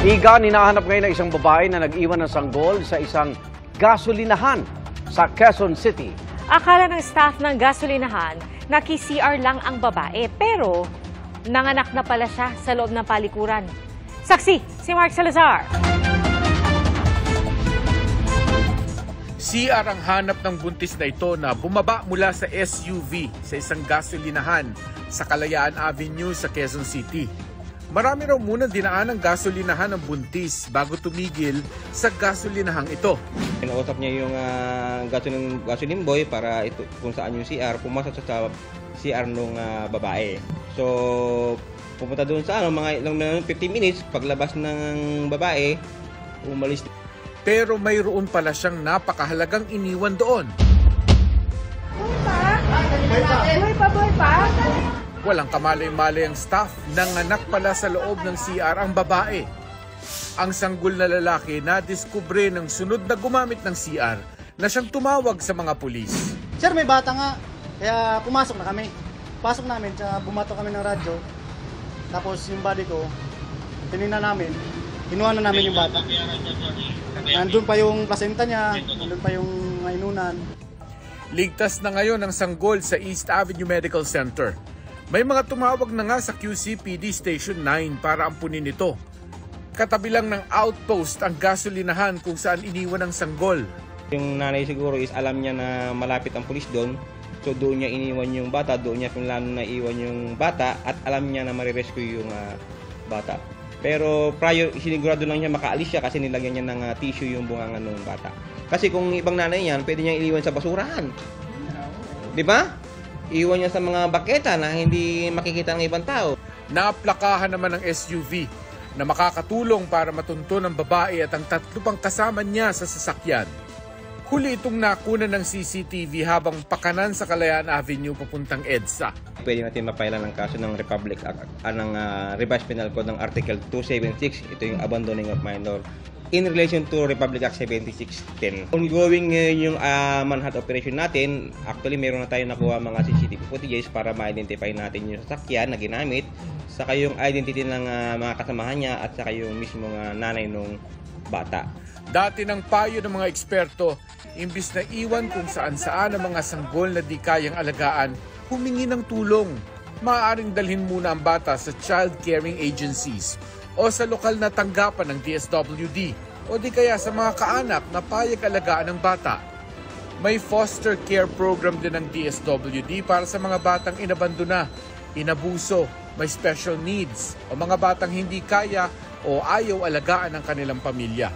Igan, hinahanap ngayon ng isang babae na nag-iwan ng sanggol sa isang gasolinahan sa Quezon City. Akala ng staff ng gasolinahan na CR lang ang babae, pero nanganak na pala siya sa loob ng palikuran. Saksi, si Mark Salazar. CR ang hanap ng buntis na ito na bumaba mula sa SUV sa isang gasolinahan sa Kalayaan Avenue sa Quezon City. Marami raw munang dinaan ng gasolinahan ng buntis bago tumigil sa gasolinahang ito. Kinausap niya yung gasoline boy para ito, kung saan yung CR, pumasok sa CR nung babae. So, pumunta doon sa mga ilang 15 minutes, paglabas ng babae, umalis. Pero mayroon pala siyang napakahalagang iniwan doon. Boy pa. Walang kamalay-malay ang staff, nanganak pala sa loob ng CR ang babae. Ang sanggol na lalaki na diskubre ng sunod na gumamit ng CR na siyang tumawag sa mga pulis. Sir, may bata nga. Kaya pumasok na kami. Pasok namin, bumato kami ng radyo. Tapos yung body ko, tinignan namin. Kinuha na namin yung bata. Nandun pa yung placenta niya, nandun pa yung inunan. Ligtas na ngayon ang sanggol sa East Avenue Medical Center. May mga tumawag na nga sa QCPD Station 9 para ampunin ito. Katabi lang ng outpost ang gasolinahan kung saan iniwan ang sanggol. Yung nanay siguro is alam niya na malapit ang pulis doon. So doon niya iniwan yung bata, doon niya pinlano na iwan yung bata at alam niya na marirescue yung bata. Pero prior, sinigurado lang niya makaalis siya kasi nilagyan niya ng tissue yung bunganga ng bata. Kasi kung ibang nanay yan, pwede niya iniwan sa basurahan. Di ba? Iwan niya sa mga baketa na hindi makikita ng ibang tao. Naplakahan naman ng SUV na makakatulong para matunton ang babae at ang tatlo pang kasama niya sa sasakyan. Huli itong nakuna ng CCTV habang pakanan sa Kalayaan Avenue papuntang EDSA. Pwede natin mapailan ng kaso ng Republic Act, ng Revised Penal Code ng Article 276. Ito yung abandoning of minor in relation to Republic Act 7610. Ongoing yung manhunt operation natin. Actually, meron na tayo nakuha mga CCTV footages para ma-identify natin yung sasakyan na ginamit, saka yung identity ng mga kasamahan niya at saka yung mismong nanay ng bata. Dati ng payo ng mga eksperto, imbis na iwan kung saan-saan ang mga sanggol na di kayang alagaan, humingi ng tulong. Maaaring dalhin muna ang bata sa child caring agencies o sa lokal na tanggapan ng DSWD o di kaya sa mga kaanak na payag alagaan ng bata. May foster care program din ng DSWD para sa mga batang inabandona, inabuso, may special needs o mga batang hindi kaya o ayaw alagaan ng kanilang pamilya.